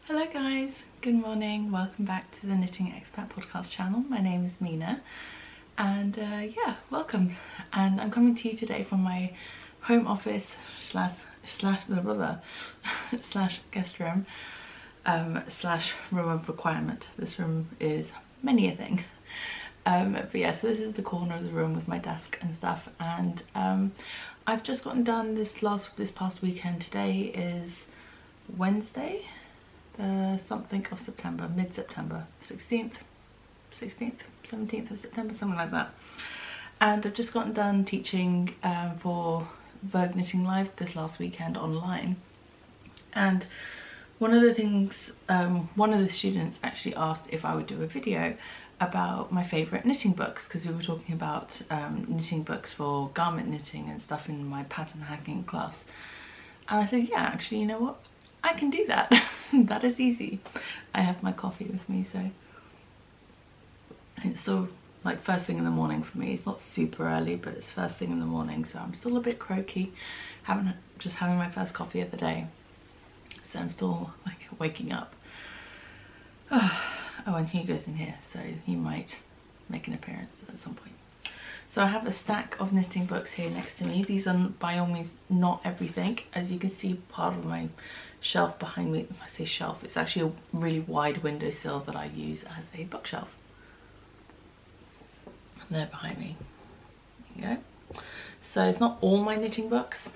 Hello guys, good morning, welcome back to the Knitting Expat Podcast channel. My name is Mina and yeah, welcome. And I'm coming to you today from my home office slash guest room slash room of requirement. This room is many a thing. But yeah, so this is the corner of the room with my desk and stuff, and I've just gotten done this past weekend. Today is Wednesday, something of September, mid-September, 16th, 17th of September, something like that. And I've just gotten done teaching for Vogue Knitting Live this last weekend online. And one of the things, one of the students actually asked if I would do a video about my favourite knitting books, because we were talking about knitting books for garment knitting and stuff in my pattern hacking class. And I said, yeah, actually, you know what? I can do that. That is easy. I have my coffee with me, so it's sort of like first thing in the morning for me. It's not super early, but it's first thing in the morning, so I'm still a bit croaky. Just having my first coffee of the day, so I'm still like waking up. Oh, and Hugo's in here, so he might make an appearance at some point. So I have a stack of knitting books here next to me. These are by all means not everything. As you can see, part of my shelf behind me, I say shelf, it's actually a really wide windowsill that I use as a bookshelf. And there behind me, there you go. So it's not all my knitting books,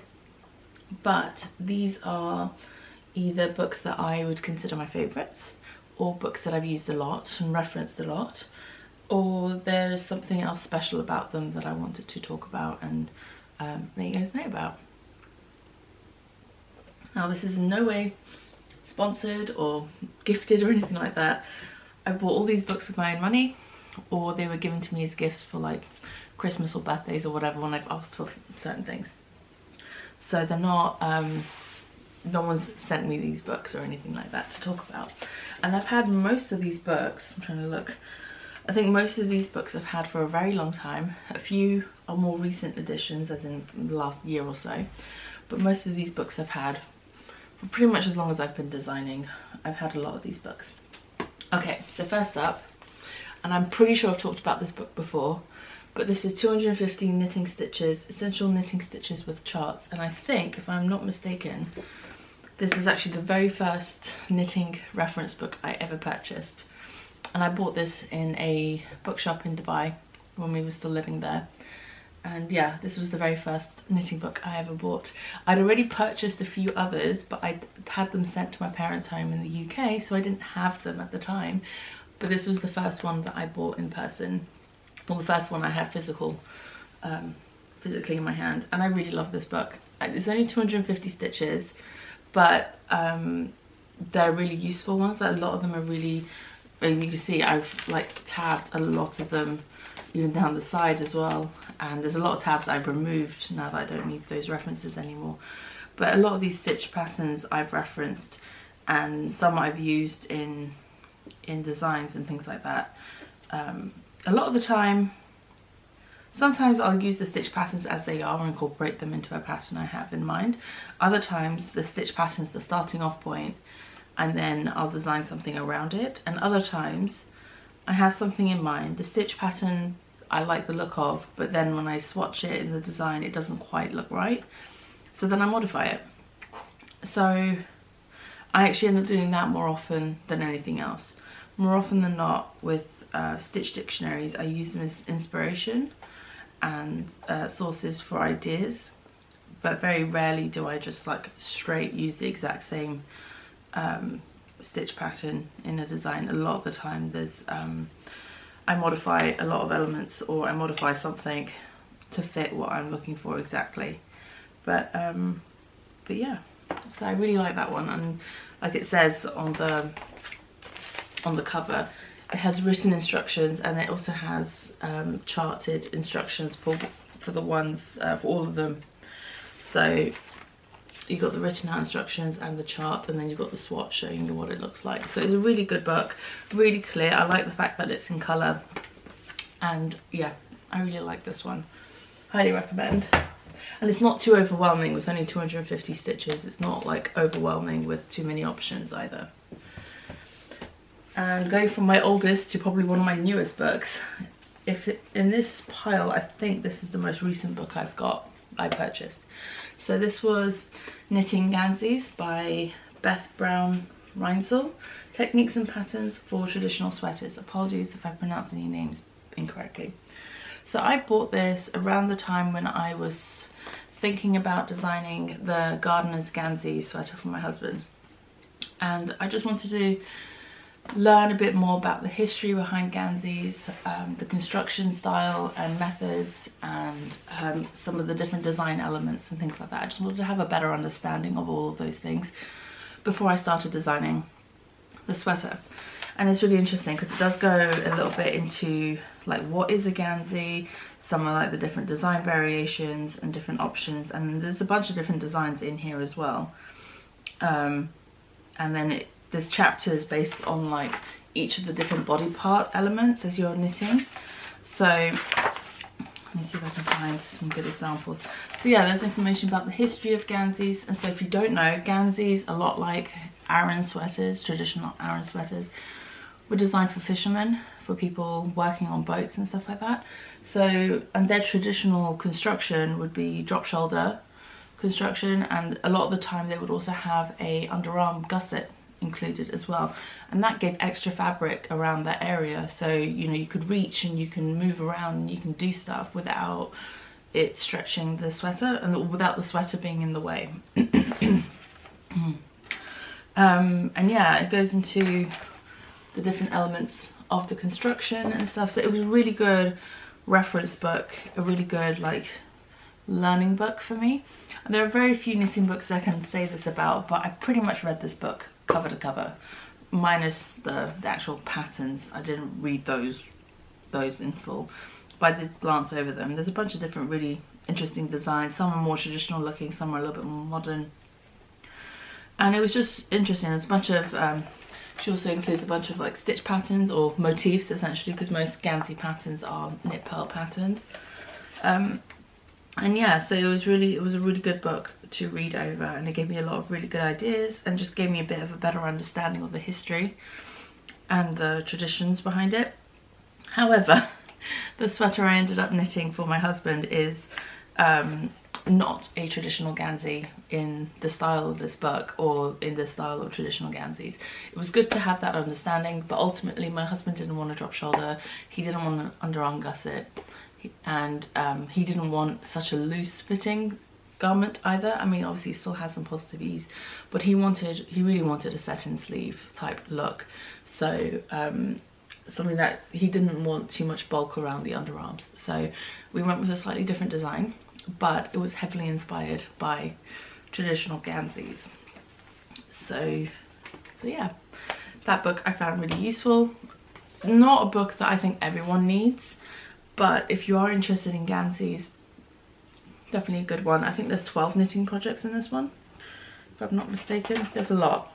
but these are either books that I would consider my favourites, or books that I've used a lot and referenced a lot, or there's something else special about them that I wanted to talk about and let you guys know about. Now, this is in no way sponsored or gifted or anything like that. I bought all these books with my own money, or they were given to me as gifts for like Christmas or birthdays or whatever when I've asked for certain things. So they're not, no one's sent me these books or anything like that to talk about. And I've had most of these books, I'm trying to look, I think most of these books I've had for a very long time. A few are more recent editions, as in the last year or so, but most of these books I've had for pretty much as long as I've been designing. I've had a lot of these books. Okay, so first up, and I'm pretty sure I've talked about this book before, but this is 250 knitting stitches, essential knitting stitches with charts. And I think, if I'm not mistaken, this is actually the very first knitting reference book I ever purchased. And I bought this in a bookshop in Dubai when we were still living there. And yeah, this was the very first knitting book I ever bought. I'd already purchased a few others, but I'd had them sent to my parents' home in the UK, so I didn't have them at the time. But this was the first one that I bought in person, or the first one I had physically in my hand. And I really love this book. It's only 250 stitches, but they're really useful ones. A lot of them are really, and you can see I've like tabbed a lot of them even down the side as well, and there's a lot of tabs I've removed now that I don't need those references anymore. But a lot of these stitch patterns I've referenced, and some I've used in designs and things like that. A lot of the time, sometimes I'll use the stitch patterns as they are and incorporate them into a pattern I have in mind. Other times the stitch pattern's the starting off point, and then I'll design something around it. And other times I have something in mind, the stitch pattern I like the look of, but then when I swatch it in the design it doesn't quite look right, so then I modify it. So I actually end up doing that more often than anything else. More often than not with stitch dictionaries, I use them as inspiration and sources for ideas, but very rarely do I just like straight use the exact same stitch pattern in a design. A lot of the time there's I modify a lot of elements, or I modify something to fit what I'm looking for exactly. But yeah, so I really like that one. And like it says on the cover, it has written instructions, and it also has charted instructions for the ones for all of them. So you got the written out instructions and the chart, and then you've got the swatch showing you what it looks like. So it's a really good book, really clear. I like the fact that it's in colour, and yeah, I really like this one. Highly recommend. And it's not too overwhelming with only 250 stitches. It's not like overwhelming with too many options either. and go from my oldest to probably one of my newest books. In this pile, I think this is the most recent book I purchased. So this was Knitting Ganseys by Beth Reinsel, Techniques and Patterns for Traditional Sweaters. Apologies if I pronounced any names incorrectly. So I bought this around the time when I was thinking about designing the Gardener's Gansey sweater for my husband. And I just wanted to learn a bit more about the history behind Ganseys, the construction style and methods, and some of the different design elements and things like that. I just wanted to have a better understanding of all of those things before I started designing the sweater. And it's really interesting because it does go a little bit into like what is a Gansey, some of like the different design variations and different options, and there's a bunch of different designs in here as well. And then there's chapters based on like each of the different body part elements as you're knitting. So let me see if I can find some good examples. So yeah, there's information about the history of Ganseys. And so if you don't know, Ganseys, a lot like Aran sweaters, traditional Aran sweaters, were designed for fishermen, for people working on boats and stuff like that. So, and their traditional construction would be drop shoulder construction, and a lot of the time they would also have a underarm gusset included as well, and that gave extra fabric around that area, so you know you could reach and you can move around and you can do stuff without it stretching the sweater and without the sweater being in the way. And yeah, it goes into the different elements of the construction and stuff, so it was a really good reference book, a really good like learning book for me. And there are very few knitting books I can say this about, but I pretty much read this book cover to cover, minus the actual patterns. I didn't read those in full, but I did glance over them. There's a bunch of different really interesting designs. Some are more traditional looking, some are a little bit more modern, and it was just interesting. There's a bunch of she also includes a bunch of like stitch patterns or motifs essentially, because most Gansey patterns are knit purl patterns. And yeah, so it was a really good book to read over, and it gave me a lot of really good ideas and just gave me a bit of a better understanding of the history and the traditions behind it. However, the sweater I ended up knitting for my husband is not a traditional Gansey in the style of this book or in the style of traditional Ganseys. It was good to have that understanding, but ultimately my husband didn't want a drop shoulder, he didn't want an underarm gusset, and he didn't want such a loose fitting garment either. I mean, obviously he still has some positive ease, but he really wanted a satin sleeve type look. So something that he didn't want too much bulk around the underarms. So we went with a slightly different design, but it was heavily inspired by traditional Ganseys. So yeah, that book I found really useful. Not a book that I think everyone needs, but if you are interested in Ganseys, definitely a good one. I think there's 12 knitting projects in this one, if I'm not mistaken. There's a lot.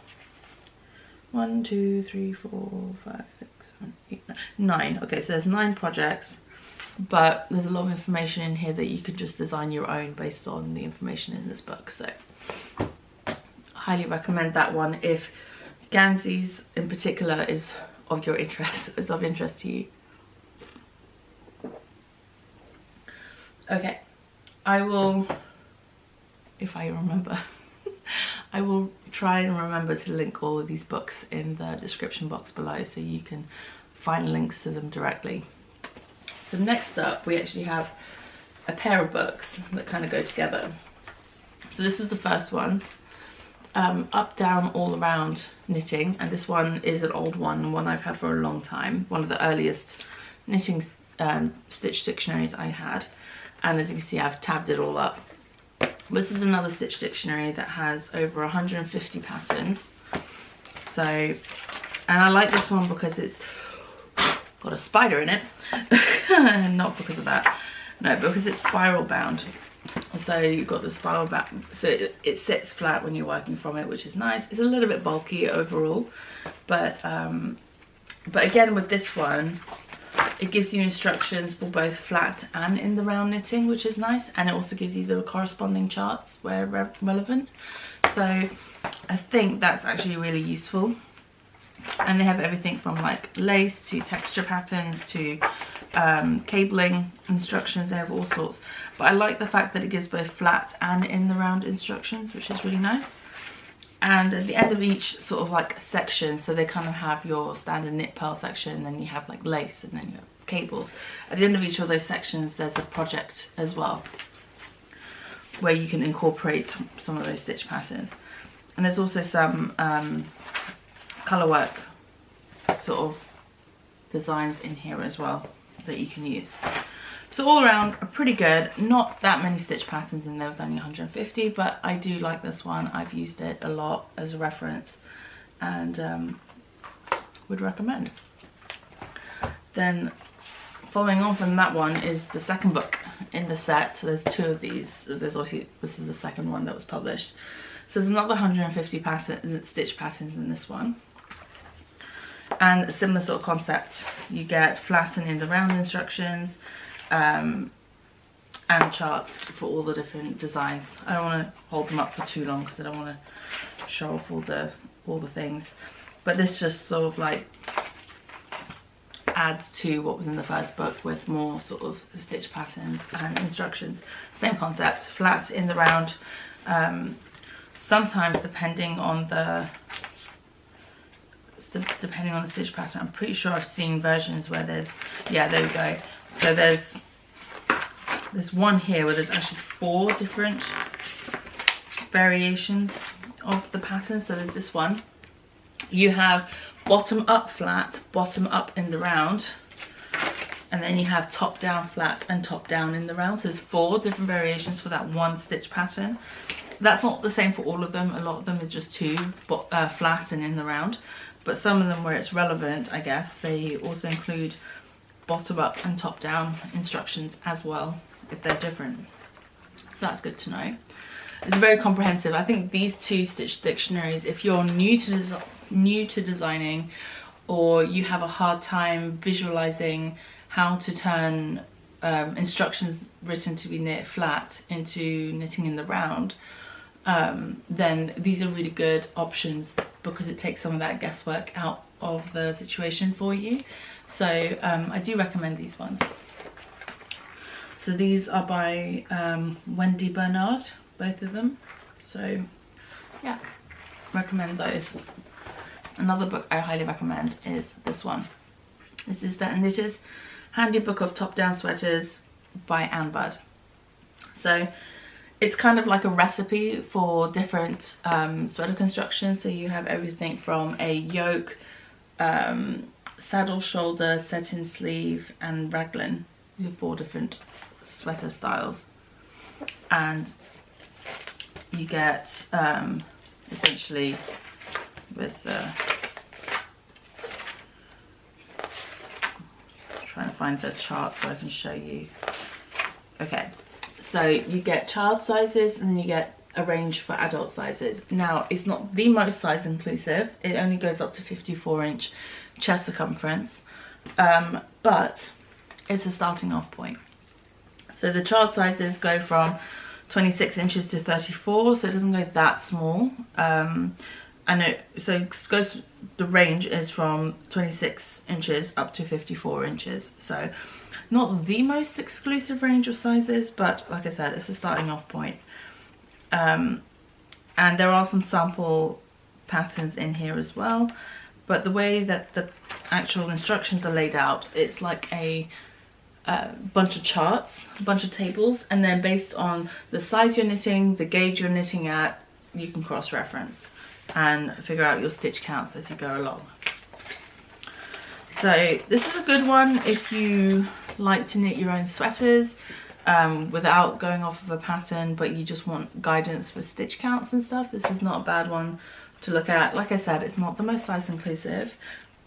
1, 2, 3, 4, 5, 6, 7, 8, 9. Okay, so there's 9 projects, but there's a lot of information in here that you could just design your own based on the information in this book. So I highly recommend that one if Ganseys in particular is of interest to you. Okay, I will, if I remember, I will try and remember to link all of these books in the description box below so you can find links to them directly. So next up, we actually have a pair of books that kind of go together. So this is the first one, Up, Down, All Around Knitting, and this one is an old one I've had for a long time, one of the earliest knitting stitch dictionaries I had. And as you can see, I've tabbed it all up. This is another stitch dictionary that has over 150 patterns. So, and I like this one because it's got a spider in it. Not because of that, no, because it's spiral bound. So you've got the spiral bound, so it sits flat when you're working from it, which is nice. It's a little bit bulky overall, but again with this one, it gives you instructions for both flat and in the round knitting, which is nice, and it also gives you the corresponding charts where relevant. So I think that's actually really useful. And they have everything from like lace to texture patterns to cabling instructions. They have all sorts, but I like the fact that it gives both flat and in the round instructions, which is really nice. And at the end of each sort of like section, so they kind of have your standard knit purl section, and then you have like lace, and then you have cables. At the end of each of those sections there's a project as well, where you can incorporate some of those stitch patterns. And there's also some colour work sort of designs in here as well that you can use. So all around pretty good. Not that many stitch patterns in there with only 150, but I do like this one. I've used it a lot as a reference and would recommend. Then following on from that one is the second book in the set. So there's two of these. There's obviously, this is the second one that was published. So there's another 150 stitch patterns in this one. And a similar sort of concept. You get flat and in the round instructions, and charts for all the different designs. I don't want to hold them up for too long because I don't want to show off all the things. But this just sort of like adds to what was in the first book with more sort of stitch patterns and instructions. Same concept, flat in the round. Sometimes depending on the stitch pattern, I'm pretty sure I've seen versions where there's, yeah, there we go. So there's one here where there's actually 4 different variations of the pattern. So there's this one. You have bottom up flat, bottom up in the round, and then you have top down flat and top down in the round. So there's 4 different variations for that one stitch pattern. That's not the same for all of them. A lot of them is just 2, flat and in the round. But some of them where it's relevant, I guess, they also include bottom up and top down instructions as well, if they're different. So that's good to know. It's very comprehensive. I think these 2 stitch dictionaries, if you're new to designing, or you have a hard time visualizing how to turn instructions written to be knit flat into knitting in the round, then these are really good options because it takes some of that guesswork out of the situation for you. So I do recommend these ones. So these are by Wendy Bernard, both of them. So yeah, recommend those. Another book I highly recommend is this one. This is the Knitter's Handy Book of Top Down Sweaters by Anne Budd. So it's kind of like a recipe for different sweater constructions. So you have everything from a yoke, saddle shoulder, set-in sleeve, and raglan. These are 4 different sweater styles, and you get essentially, where's the, trying to find the chart so I can show you. Okay, so you get child sizes and then you get a range for adult sizes. Now it's not the most size inclusive, it only goes up to 54-inch chest circumference, but it's a starting off point. So the child sizes go from 26 inches to 34, so it doesn't go that small. The range is from 26 inches up to 54 inches. So not the most exclusive range of sizes, but like I said, it's a starting off point. And there are some sample patterns in here as well, but the way that the actual instructions are laid out, it's like a bunch of charts, a bunch of tables, and then based on the size you're knitting, the gauge you're knitting at, you can cross-reference and figure out your stitch counts as you go along. So this is a good one if you like to knit your own sweaters without going off of a pattern, but you just want guidance for stitch counts and stuff. This is not a bad one to look at. Like I said, it's not the most size inclusive,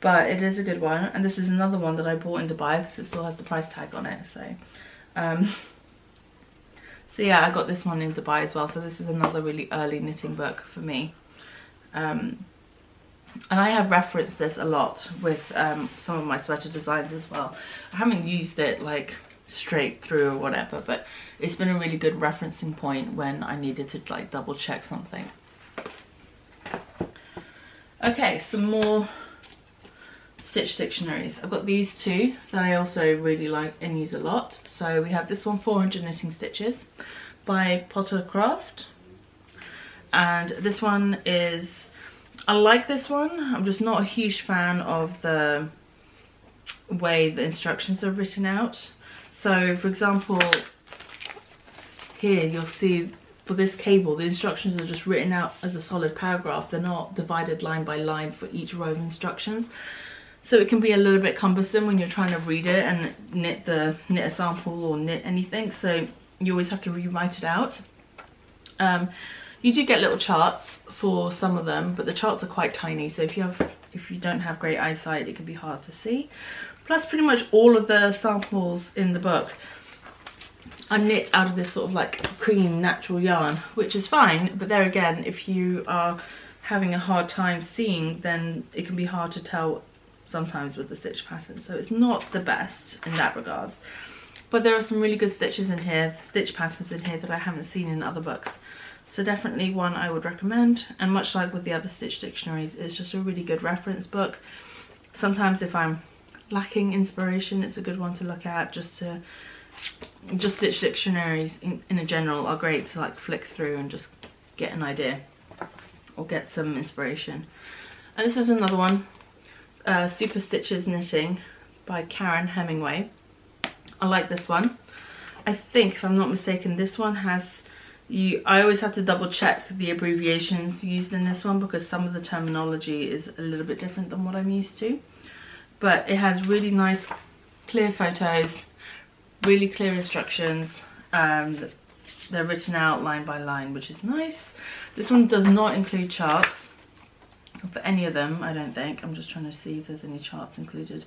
but it is a good one. And this is another one that I bought in Dubai because it still has the price tag on it. So so yeah, I got this one in Dubai as well. So this is another really early knitting book for me. And I have referenced this a lot with some of my sweater designs as well. I haven't used it like straight through or whatever, but it's been a really good referencing point when I needed to like double check something. Okay, some more stitch dictionaries. I've got these two that I also really like and use a lot. So we have this one, 400 Knitting Stitches by Potter Craft. And this one is, I like this one. I'm just not a huge fan of the way the instructions are written out. So for example, here you'll see for this cable, the instructions are just written out as a solid paragraph. They're not divided line by line for each row of instructions. So it can be a little bit cumbersome when you're trying to read it and knit a sample or knit anything. So you always have to rewrite it out. You do get little charts for some of them, but the charts are quite tiny. So if you don't have great eyesight, it can be hard to see. Plus pretty much all of the samples in the book are knit out of this sort of like cream natural yarn, which is fine. But there again, if you are having a hard time seeing, then it can be hard to tell sometimes with the stitch pattern. So it's not the best in that regards. But there are some really good stitches in here, stitch patterns in here that I haven't seen in other books. So definitely one I would recommend. And much like with the other stitch dictionaries, it's just a really good reference book. Sometimes if I'm lacking inspiration, it's a good one to look at. Just stitch dictionaries in a general are great to like flick through and just get an idea or get some inspiration. And this is another one, Super Stitches Knitting by Hemingway. I like this one. I think, if I'm not mistaken, this one has I always have to double check the abbreviations used in this one because some of the terminology is a little bit different than what I'm used to. But it has really nice clear photos, really clear instructions. They're written out line by line, which is nice. This one does not include charts for any of them, I don't think. I'm just trying to see if there's any charts included.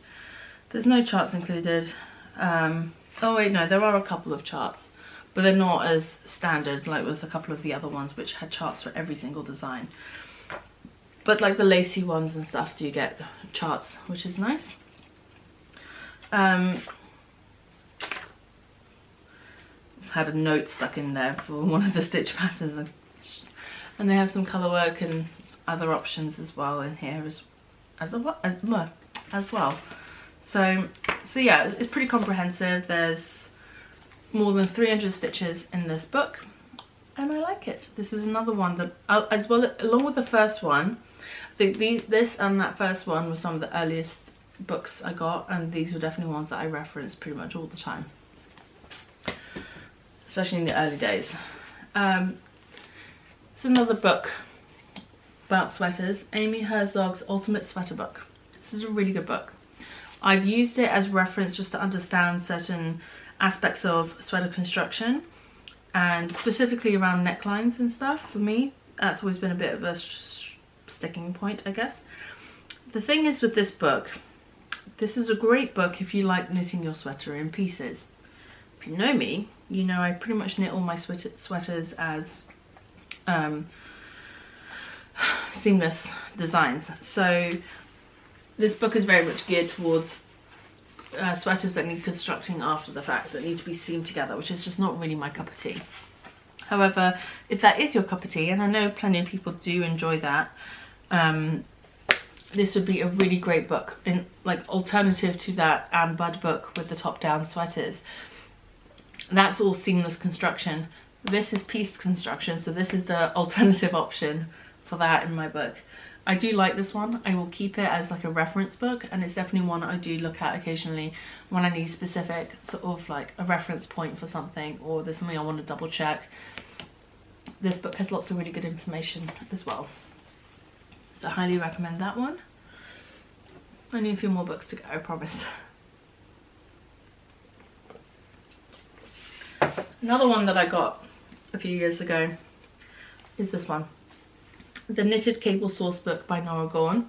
There's no charts included. Oh wait, no, there are a couple of charts, but they're not as standard like with a couple of the other ones which had charts for every single design. But like the lacy ones and stuff do get charts, which is nice. Had a note stuck in there for one of the stitch patterns, and they have some colour work and other options as well in here as well. So yeah, it's pretty comprehensive. There's more than 300 stitches in this book, and I like it. This is another one that, as well along with the first one, I think this and that first one were some of the earliest books I got, and these were definitely ones that I reference pretty much all the time, especially in the early days. It's another book about sweaters, Amy Herzog's Ultimate Sweater Book. This is a really good book. I've used it as reference just to understand certain aspects of sweater construction, and specifically around necklines and stuff. For me, that's always been a bit of a sticking point, I guess. The thing is with this book, this is a great book if you like knitting your sweater in pieces. If you know me, you know I pretty much knit all my sweaters as seamless designs. So this book is very much geared towards sweaters that need constructing after the fact, that need to be seamed together, which is just not really my cup of tea. However, if that is your cup of tea, and I know plenty of people do enjoy that, this would be a really great book, in like alternative to that Anne Budd book with the top-down sweaters. That's all seamless construction. This is pieced construction, so this is the alternative option for that in my book. I do like this one. I will keep it as like a reference book, and it's definitely one I do look at occasionally when I need specific sort of like a reference point for something, or there's something I want to double check. This book has lots of really good information as well, so I highly recommend that one. Only a few more books to go, I promise. Another one that I got a few years ago is this one, The Knitted Cable Sourcebook by Norah Gaughan.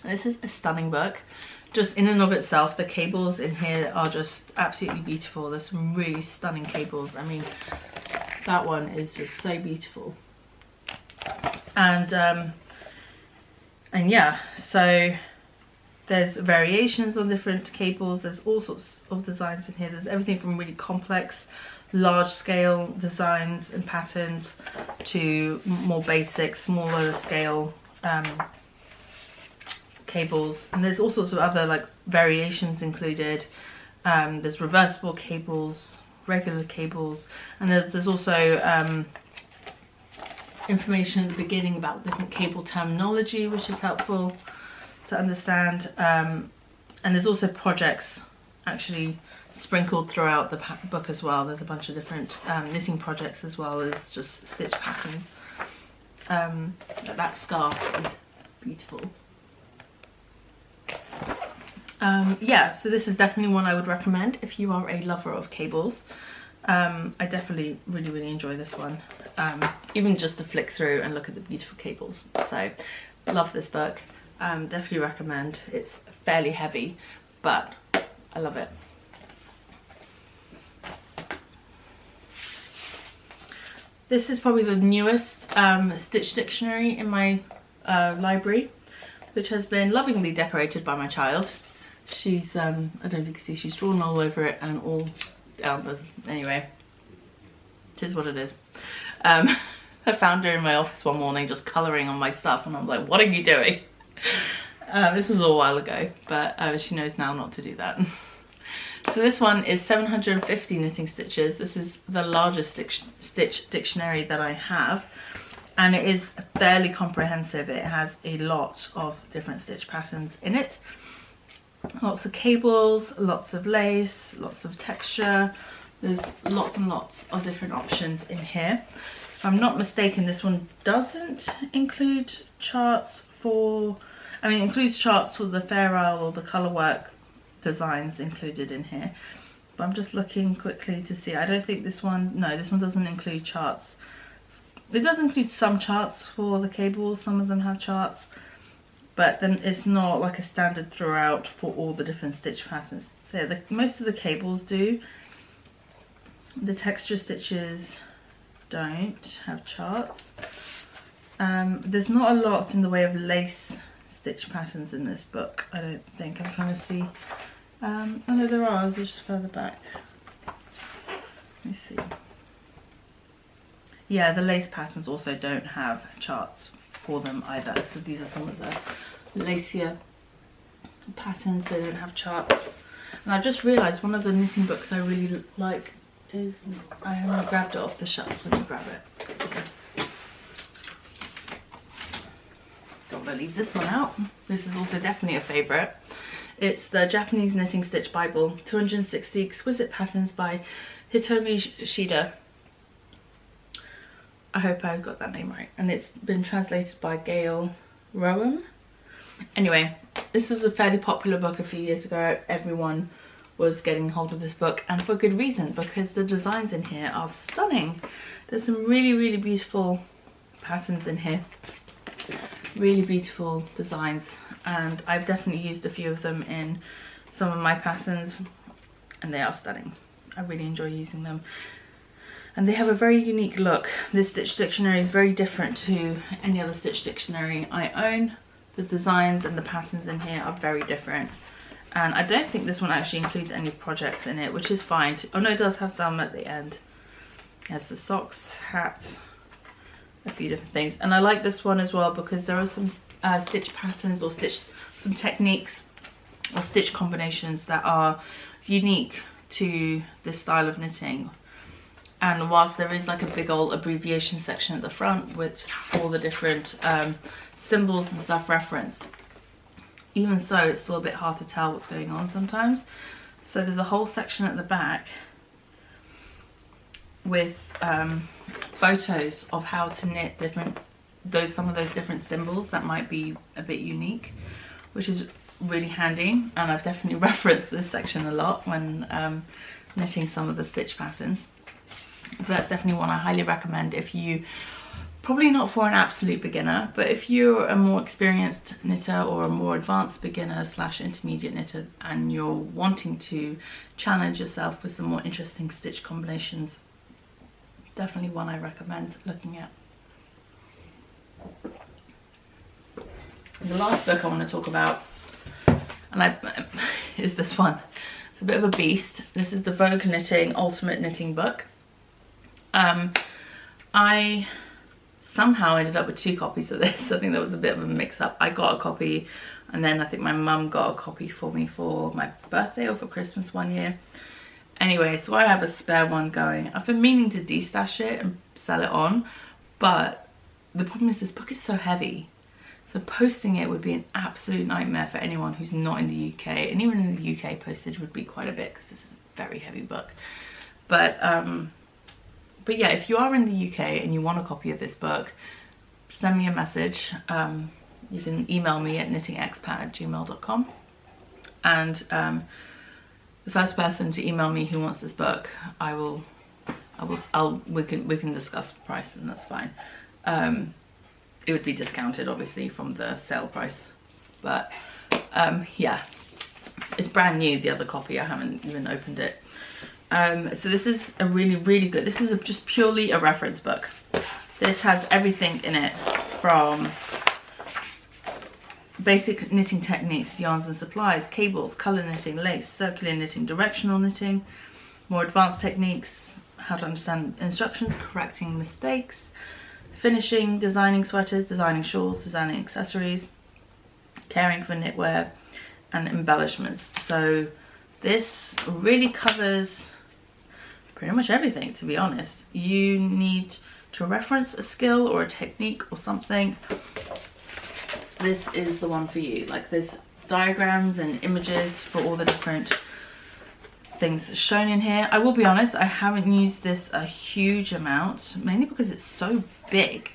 This is a stunning book. Just in and of itself, the cables in here are just absolutely beautiful. There's some really stunning cables. I mean, that one is just so beautiful. And yeah, so there's variations on different cables. There's all sorts of designs in here. There's everything from really complex, large scale designs and patterns to more basic, smaller scale cables, and there's all sorts of other like variations included. There's reversible cables, regular cables, and there's also information at the beginning about different cable terminology, which is helpful to understand. And there's also projects actually sprinkled throughout the book as well. There's a bunch of different knitting projects as well as just stitch patterns. That scarf is beautiful. Yeah, so this is definitely one I would recommend if you are a lover of cables. I definitely really enjoy this one, even just to flick through and look at the beautiful cables. So love this book. Definitely recommend. It's fairly heavy, but I love it. This is probably the newest stitch dictionary in my library, which has been lovingly decorated by my child. She's, I don't know if you can see, she's drawn all over it and all down. Anyway, it is what it is. I found her in my office one morning just colouring on my stuff, and I'm like, what are you doing? This was a while ago, but she knows now not to do that. So this one is 750 knitting stitches. This is the largest stitch dictionary that I have, and it is fairly comprehensive. It has a lot of different stitch patterns in it. Lots of cables, lots of lace, lots of texture. There's lots and lots of different options in here. If I'm not mistaken, this one doesn't include charts for, I mean, it includes charts for the Fair Isle or the colour work designs included in here. But I'm just looking quickly to see. I don't think this one, no, this one doesn't include charts. It does include some charts for the cables, some of them have charts, but then it's not like a standard throughout for all the different stitch patterns. So yeah, most of the cables do. The texture stitches don't have charts. There's not a lot in the way of lace stitch patterns in this book, I don't think. I'm trying to see. Oh no, there are, they're just further back. Let me see. Yeah, the lace patterns also don't have charts for them either. So these are some of the lacier patterns, they don't have charts. And I've just realised one of the knitting books I really like is, I haven't grabbed it off the shelf. Let me grab it. Don't want to leave this one out. This is also definitely a favourite. It's the Japanese Knitting Stitch Bible, 260 Exquisite Patterns by Hitomi Shida. I hope I got that name right. And it's been translated by Gaughan. Anyway, this was a fairly popular book a few years ago. Everyone was getting hold of this book, and for good reason, because the designs in here are stunning. There's some really beautiful patterns in here. Really beautiful designs, and I've definitely used a few of them in some of my patterns, and they are stunning. I really enjoy using them, and they have a very unique look. This stitch dictionary is very different to any other stitch dictionary I own. The designs and the patterns in here are very different, and I don't think this one actually includes any projects in it, which is fine. Oh no, it does have some at the end. It has the socks, hat, a few different things. And I like this one as well because there are some stitch patterns or some techniques or stitch combinations that are unique to this style of knitting. And whilst there is like a big old abbreviation section at the front with all the different symbols and stuff referenced, even so it's still a bit hard to tell what's going on sometimes. So there's a whole section at the back with photos of how to knit some of those different symbols that might be a bit unique, which is really handy. And I've definitely referenced this section a lot when knitting some of the stitch patterns. But that's definitely one I highly recommend if you, probably not for an absolute beginner, but if you're a more experienced knitter or a more advanced beginner / intermediate knitter and you're wanting to challenge yourself with some more interesting stitch combinations, definitely one I recommend looking at. The last book I want to talk about is this one. It's a bit of a beast. This is the Vogue Knitting Ultimate Knitting Book. I somehow ended up with 2 copies of this. I think there was a bit of a mix-up. I got a copy And then I think my mum got a copy for me for my birthday or for Christmas one year. Anyway, so I have a spare one going. I've been meaning to destash it and sell it on, but the problem is this book is so heavy. So posting it would be an absolute nightmare for anyone who's not in the UK. And even in the UK, postage would be quite a bit because this is a very heavy book. But yeah, if you are in the UK and you want a copy of this book, send me a message. You can email me at knittingexpat@gmail.com, and the first person to email me who wants this book, we can discuss price, and that's fine. It would be discounted obviously from the sale price, but yeah, it's brand new, the other copy. I haven't even opened it. So this is a really good, this is just purely a reference book. This has everything in it, from basic knitting techniques, yarns and supplies, cables, colour knitting, lace, circular knitting, directional knitting, more advanced techniques, how to understand instructions, correcting mistakes, finishing, designing sweaters, designing shawls, designing accessories, caring for knitwear, and embellishments. So this really covers pretty much everything, to be honest. You need to reference a skill or a technique or something, this is the one for you. Like, there's diagrams and images for all the different things shown in here. I will be honest, I haven't used this a huge amount, mainly because it's so big,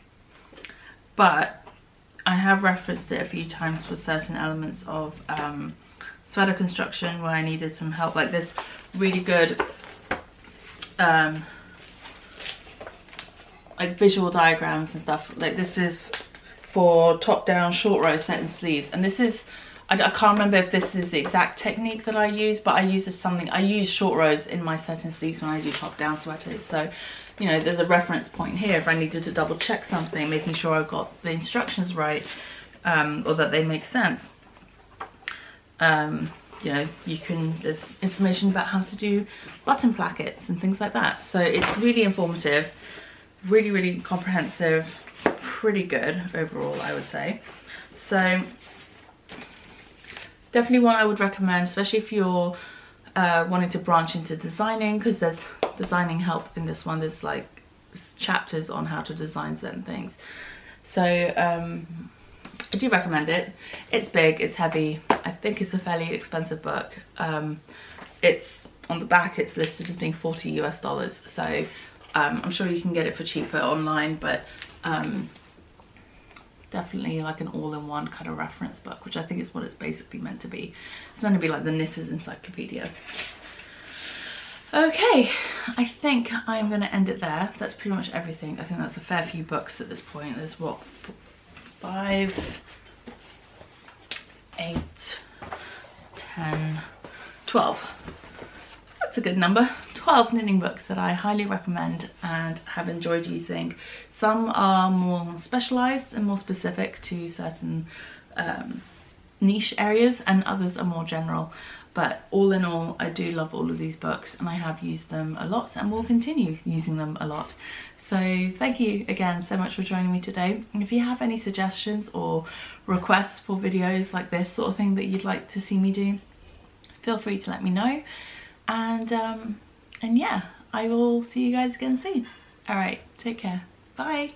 but I have referenced it a few times for certain elements of sweater construction where I needed some help, like this really good like visual diagrams and stuff. Like, this is for top down short row set in sleeves, and this is, I can't remember if this is the exact technique that I use, but I use short rows in my set in sleeves when I do top down sweaters. So, you know, there's a reference point here if I needed to double check something, making sure I've got the instructions right, or that they make sense. You know, there's information about how to do button plackets and things like that. So it's really informative, really comprehensive, pretty good overall, I would say. So definitely one I would recommend, especially if you're wanting to branch into designing, because there's designing help in this one. There's like chapters on how to design certain things. So I do recommend it. It's big, it's heavy. I think it's a fairly expensive book. It's on the back, it's listed as being $40 US. So I'm sure you can get it for cheaper online, but definitely like an all-in-one kind of reference book, which I think is what it's basically meant to be. It's meant to be like the knitter's encyclopedia. Okay, I think I'm going to end it there. That's pretty much everything. I think that's a fair few books at this point. There's what, 5, 8, 10, 12. That's a good number. 12 knitting books that I highly recommend and have enjoyed using. Some are more specialized and more specific to certain niche areas, and others are more general. But all in all, I do love all of these books, and I have used them a lot and will continue using them a lot. So thank you again so much for joining me today. And if you have any suggestions or requests for videos like this sort of thing that you'd like to see me do, feel free to let me know. And yeah, I will see you guys again soon. All right, take care. Bye.